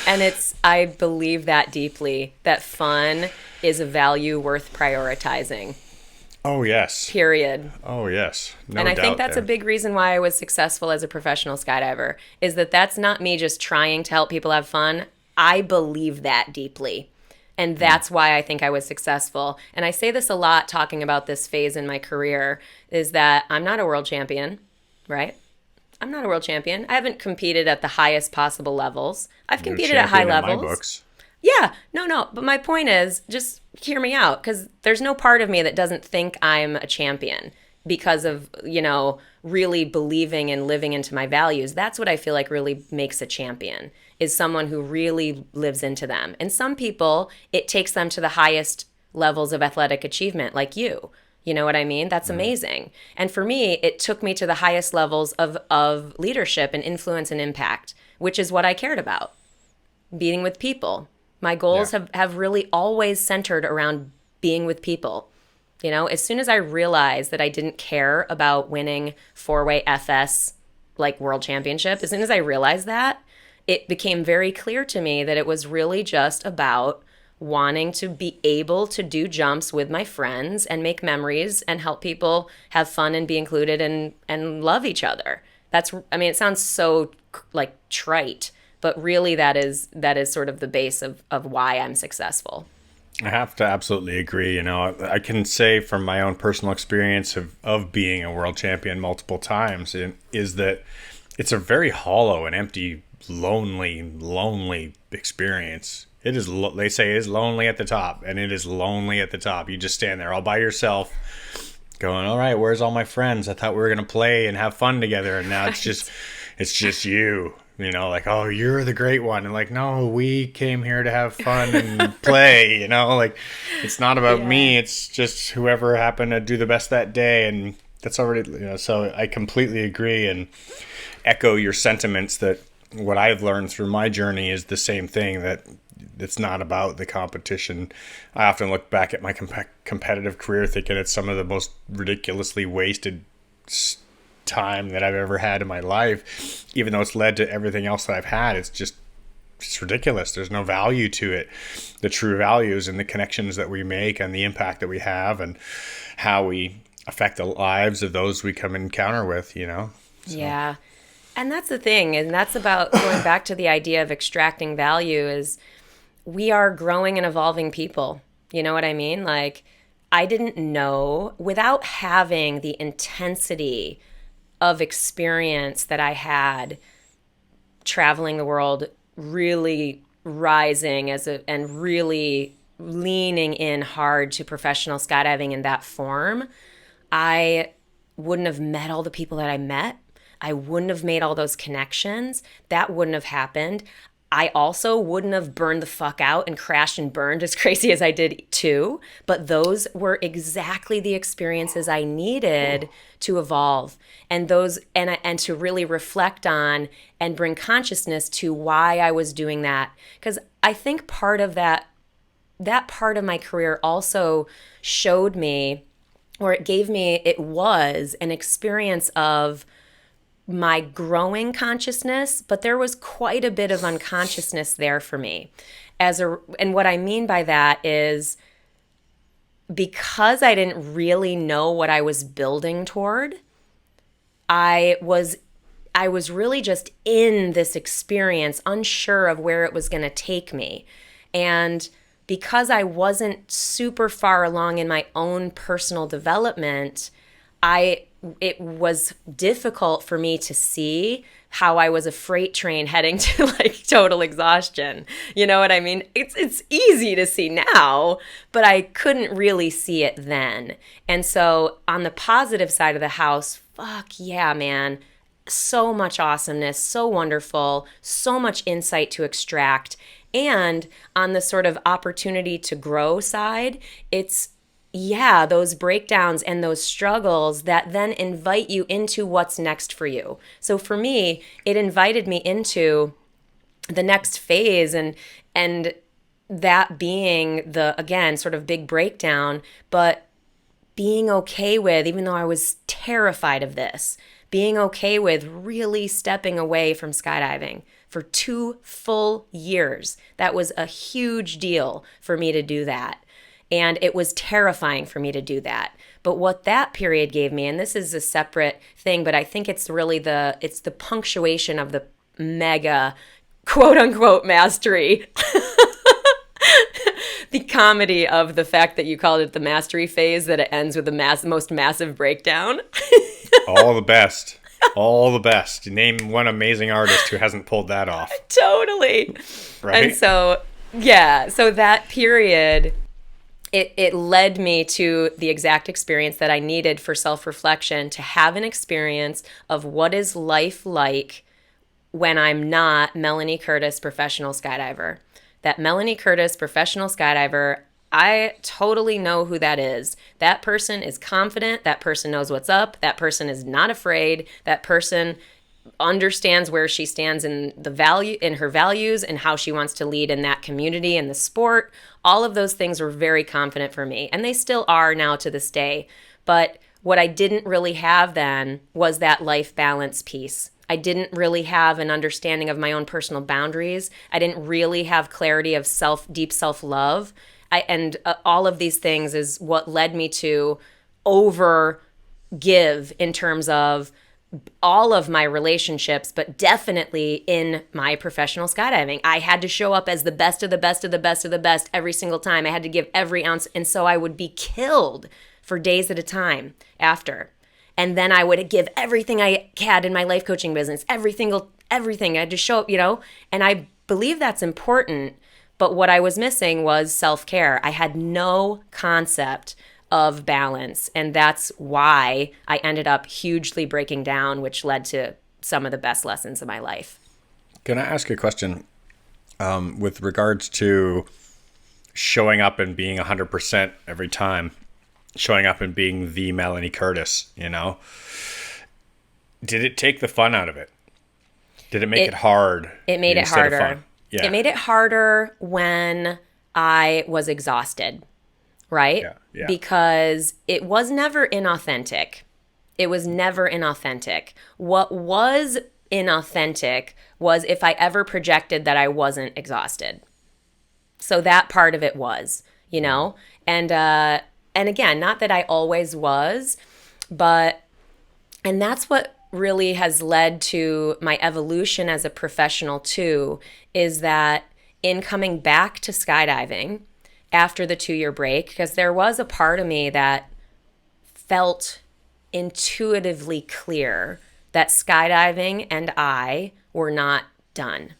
And I believe that deeply, that fun is a value worth prioritizing. Oh, yes. Period. Oh, yes. No and I doubt think that's there. a big reason why I was successful as a professional skydiver, is that's not me just trying to help people have fun. I believe that deeply. And that's why I think I was successful. And I say this a lot talking about this phase in my career, is that I'm not a world champion, right? I'm not a world champion. I haven't competed at the highest possible levels. I've You're competed at high champion in levels. my books. Yeah, no. But my point is, just hear me out, because there's no part of me that doesn't think I'm a champion because of, really believing and living into my values. That's what I feel like really makes a champion, is someone who really lives into them. And some people, it takes them to the highest levels of athletic achievement, like you. You know what I mean? That's amazing. And for me, it took me to the highest levels of leadership and influence and impact, which is what I cared about. Being with people. My goals have really always centered around being with people. As soon as I realized that I didn't care about winning 4-way FS like world championship, as soon as I realized that, it became very clear to me that it was really just about wanting to be able to do jumps with my friends and make memories and help people have fun and be included and love each other. It sounds so like trite, but really that is sort of the base of why I'm successful. I have to absolutely agree. I can say from my own personal experience of being a world champion multiple times is that it's a very hollow and empty, lonely experience. It is, they say, is lonely at the top, and it is lonely at the top. You just stand there all by yourself going, all right, where's all my friends? I thought we were going to play and have fun together. And now it's just you, like, oh, you're the great one. And like, no, we came here to have fun and play, like it's not about me. It's just whoever happened to do the best that day. And that's already, so I completely agree and echo your sentiments that what I've learned through my journey is the same thing, that it's not about the competition. I often look back at my competitive career thinking it's some of the most ridiculously wasted time that I've ever had in my life, even though it's led to everything else that I've had. It's ridiculous. There's no value to it. The true values and the connections that we make and the impact that we have and how we affect the lives of those we come encounter with, So. Yeah. And that's the thing. And that's about going back to the idea of extracting value, is we are growing and evolving people. You know what I mean? Like, I didn't know, without having the intensity of experience that I had traveling the world, really rising and really leaning in hard to professional skydiving in that form, I wouldn't have met all the people that I met. I wouldn't have made all those connections. That wouldn't have happened. I also wouldn't have burned the fuck out and crashed and burned as crazy as I did too. But those were exactly the experiences I needed to evolve, and to really reflect on and bring consciousness to why I was doing that. Because I think part of that part of my career also showed me, or it was an experience of my growing consciousness, but there was quite a bit of unconsciousness there for me. And what I mean by that is, because I didn't really know what I was building toward, I was really just in this experience, unsure of where it was going to take me. And because I wasn't super far along in my own personal development, it was difficult for me to see how I was a freight train heading to like total exhaustion. You know what I mean? It's easy to see now, but I couldn't really see it then. And so on the positive side of the house, fuck yeah, man. So much awesomeness, so wonderful, so much insight to extract. And on the sort of opportunity to grow side, it's those breakdowns and those struggles that then invite you into what's next for you. So for me, it invited me into the next phase, and that being the, again, sort of big breakdown, but being okay with, even though I was terrified of this, being okay with really stepping away from skydiving for 2 full years. That was a huge deal for me to do that. And it was terrifying for me to do that. But what that period gave me, and this is a separate thing, but I think it's really it's the punctuation of the mega quote unquote mastery. The comedy of the fact that you called it the mastery phase, that it ends with the most massive breakdown. All the best. All the best. Name one amazing artist who hasn't pulled that off. Totally. Right? And so, yeah, so that period, it led me to the exact experience that I needed for self-reflection, to have an experience of what is life like when I'm not Melanie Curtis, professional skydiver. That Melanie Curtis, professional skydiver, I totally know who that is. That person is confident. That person knows what's up. That person is not afraid. That person understands where she stands in her values and how she wants to lead in that community and the sport. All of those things were very confident for me, and they still are now to this day. But what I didn't really have then was that life balance piece. I didn't really have an understanding of my own personal boundaries. I didn't really have clarity of deep self-love. And all of these things is what led me to over give in terms of all of my relationships, but definitely in my professional skydiving. I had to show up as the best of the best of the best of the best every single time. I had to give every ounce. And so I would be killed for days at a time after. And then I would give everything I had in my life coaching business, everything. I had to show up, and I believe that's important. But what I was missing was self-care. I had no concept of balance. And that's why I ended up hugely breaking down, which led to some of the best lessons of my life. Can I ask a question with regards to showing up and being 100% every time? Showing up and being the Melanie Curtis, Did it take the fun out of it? Did it make it hard? It made it harder. Yeah. It made it harder when I was exhausted, right? Yeah. Because it was never inauthentic. It was never inauthentic. What was inauthentic was if I ever projected that I wasn't exhausted. So that part of it was, and again, not that I always was, and that's what really has led to my evolution as a professional too, is that in coming back to skydiving after the 2-year break, because there was a part of me that felt intuitively clear that skydiving and I were not done.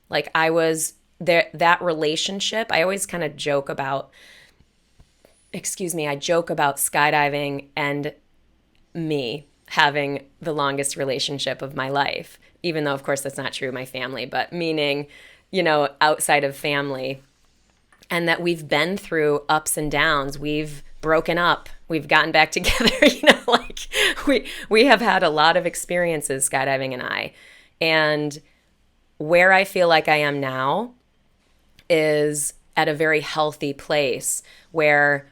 Like I was there, that relationship, I always kind of joke about skydiving and me having the longest relationship of my life, even though, of course, that's not true, my family, but meaning, outside of family, and that we've been through ups and downs. We've broken up. We've gotten back together, we have had a lot of experiences, skydiving and I. And where I feel like I am now is at a very healthy place where,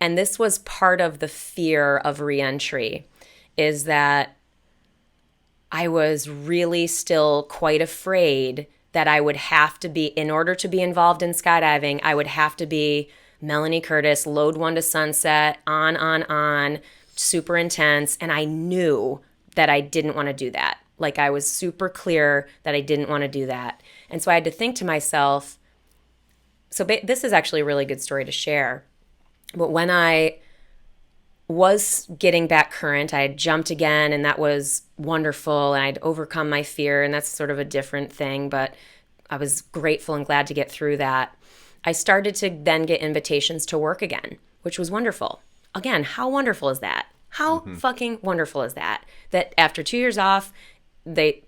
and this was part of the fear of reentry, is that I was really still quite afraid that I would have to be, in order to be involved in skydiving, I would have to be Melanie Curtis, load one to sunset, on, super intense. And I knew that I didn't want to do that. Like I was super clear that I didn't want to do that. And so I had to think to myself, this is actually a really good story to share. But when I was getting back current, I had jumped again, and that was wonderful, and I'd overcome my fear, and that's sort of a different thing, but I was grateful and glad to get through that. I started to then get invitations to work again, which was wonderful. Again, how wonderful is that? How fucking wonderful is that? That after 2 years off,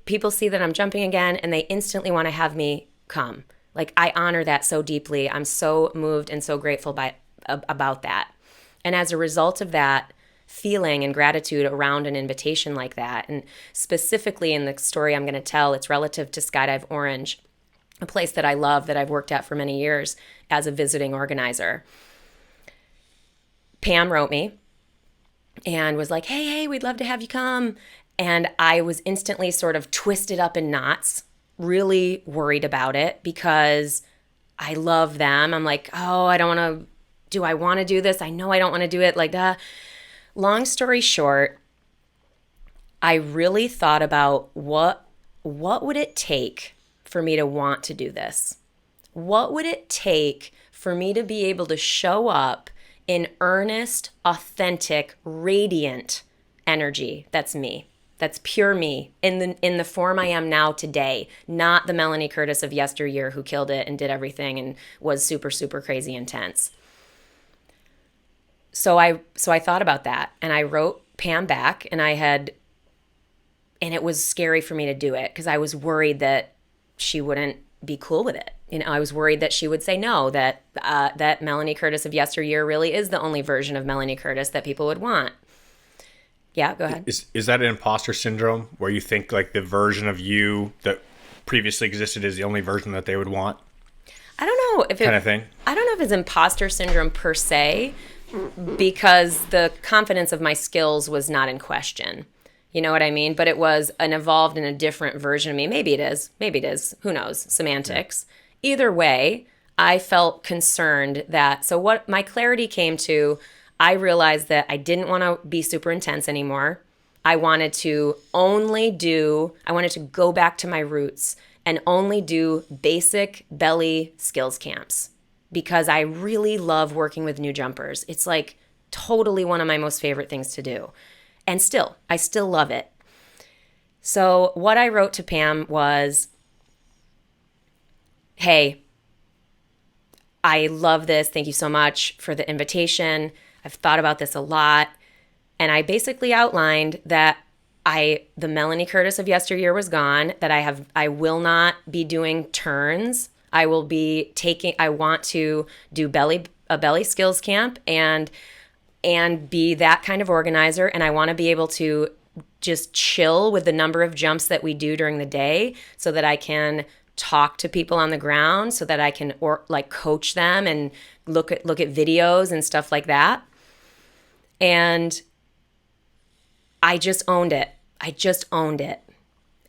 people see that I'm jumping again, and they instantly want to have me come. Like, I honor that so deeply. I'm so moved and so grateful about that. And as a result of that, feeling and gratitude around an invitation like that. And specifically in the story I'm going to tell, it's relative to Skydive Orange, a place that I love, that I've worked at for many years as a visiting organizer. Pam wrote me and was like, hey, we'd love to have you come. And I was instantly sort of twisted up in knots, really worried about it because I love them. I'm like, oh, do I want to do this? I know I don't want to do it. Like, long story short, I really thought about what would it take for me to want to do this? What would it take for me to be able to show up in earnest, authentic, radiant energy? That's me. That's pure me in the form I am now today, not the Melanie Curtis of yesteryear who killed it and did everything and was super, super crazy intense. So I thought about that, and I wrote Pam back, and it was scary for me to do it because I was worried that she wouldn't be cool with it. I was worried that she would say no, that Melanie Curtis of yesteryear really is the only version of Melanie Curtis that people would want. Yeah, go ahead. Is that an imposter syndrome where you think like the version of you that previously existed is the only version that they would want? I don't know if kind of thing. I don't know if it's imposter syndrome per se, because the confidence of my skills was not in question. You know what I mean? But it was an evolved and a different version of me. Maybe it is. Maybe it is. Who knows? Semantics. Yeah. Either way, I felt concerned that, so what my clarity came to, I realized that I didn't want to be super intense anymore. I wanted to go back to my roots and only do basic belly skills camps because I really love working with new jumpers. It's like totally one of my most favorite things to do. And I still love it. So what I wrote to Pam was, hey, I love this. Thank you so much for the invitation. I've thought about this a lot. And I basically outlined that the Melanie Curtis of yesteryear was gone, that I will not be doing turns. I want to do a belly skills camp and be that kind of organizer. And I want to be able to just chill with the number of jumps that we do during the day so that I can talk to people on the ground, so that I can coach them and look at videos and stuff like that. And I just owned it.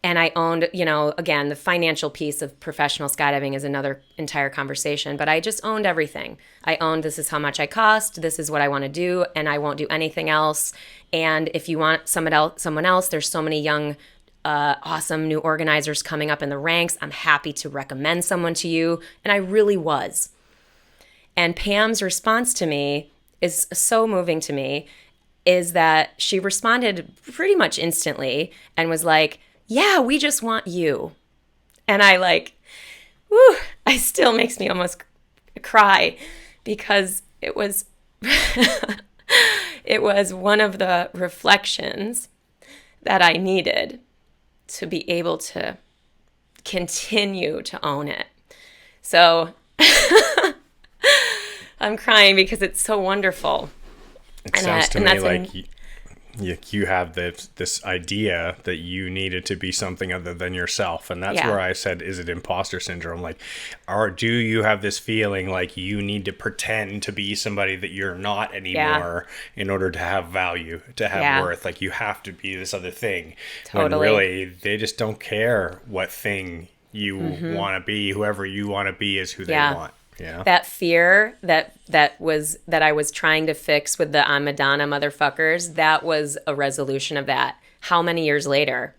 And I owned, again, the financial piece of professional skydiving is another entire conversation, but I just owned everything. I owned, this is how much I cost, this is what I want to do, and I won't do anything else. And if you want someone else, there's so many young, awesome new organizers coming up in the ranks. I'm happy to recommend someone to you. And I really was. And Pam's response to me is so moving to me, is that she responded pretty much instantly and was like, yeah, we just want you. And I still makes me almost cry because it was, it was one of the reflections that I needed to be able to continue to own it. So I'm crying because it's so wonderful. It sounds to me like you have this idea that you needed to be something other than yourself. And that's where I said, is it imposter syndrome? Like, or do you have this feeling like you need to pretend to be somebody that you're not anymore in order to have value, to have worth? Like, you have to be this other thing. Totally. When really, they just don't care what thing you want to be. Whoever you want to be is who they want. Yeah. That fear that I was trying to fix with the I'm Madonna motherfuckers, that was a resolution of that. How many years later?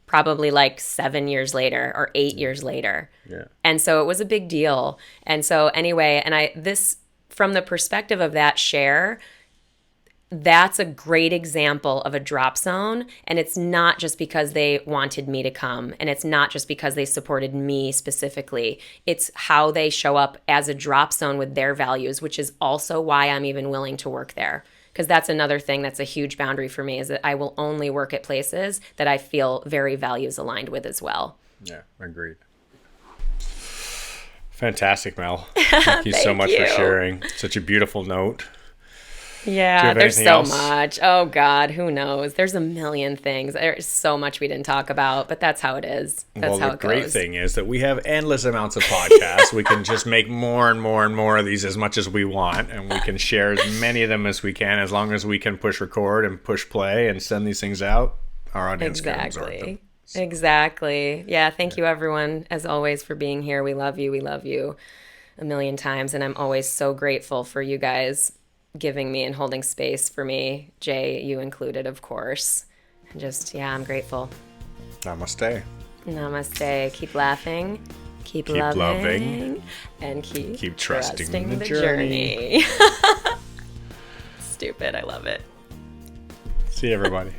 Probably like 7 years later or 8 years later. Yeah. And so it was a big deal. And so anyway, from the perspective of that share, that's a great example of a drop zone. And it's not just because they wanted me to come, and it's not just because they supported me specifically. It's how they show up as a drop zone with their values, which is also why I'm even willing to work there. Because that's another thing that's a huge boundary for me, is that I will only work at places that I feel very values aligned with as well. Yeah, agreed. Fantastic, Mel. Thank you so much for sharing. Such a beautiful note. Yeah, have there's anything so else? much. Oh God, who knows? There's a million things. There's so much we didn't talk about, but that's how it is. That's Well, how the it great goes. thing is that we have endless amounts of podcasts. We can just make more and more and more of these as much as we want, and we can share as many of them as we can, as long as we can push record and push play and send these things out. Our audience can absorb them. Exactly. Exactly. Yeah, thank you everyone as always for being here. We love you. We love you a million times, and I'm always so grateful for you guys giving me and holding space for me, Jay, you included, of course. And just, yeah, I'm grateful. Namaste. Namaste. Keep laughing, keep Loving. loving, and keep Trusting the the journey. journey. Stupid. I love it. See you, everybody.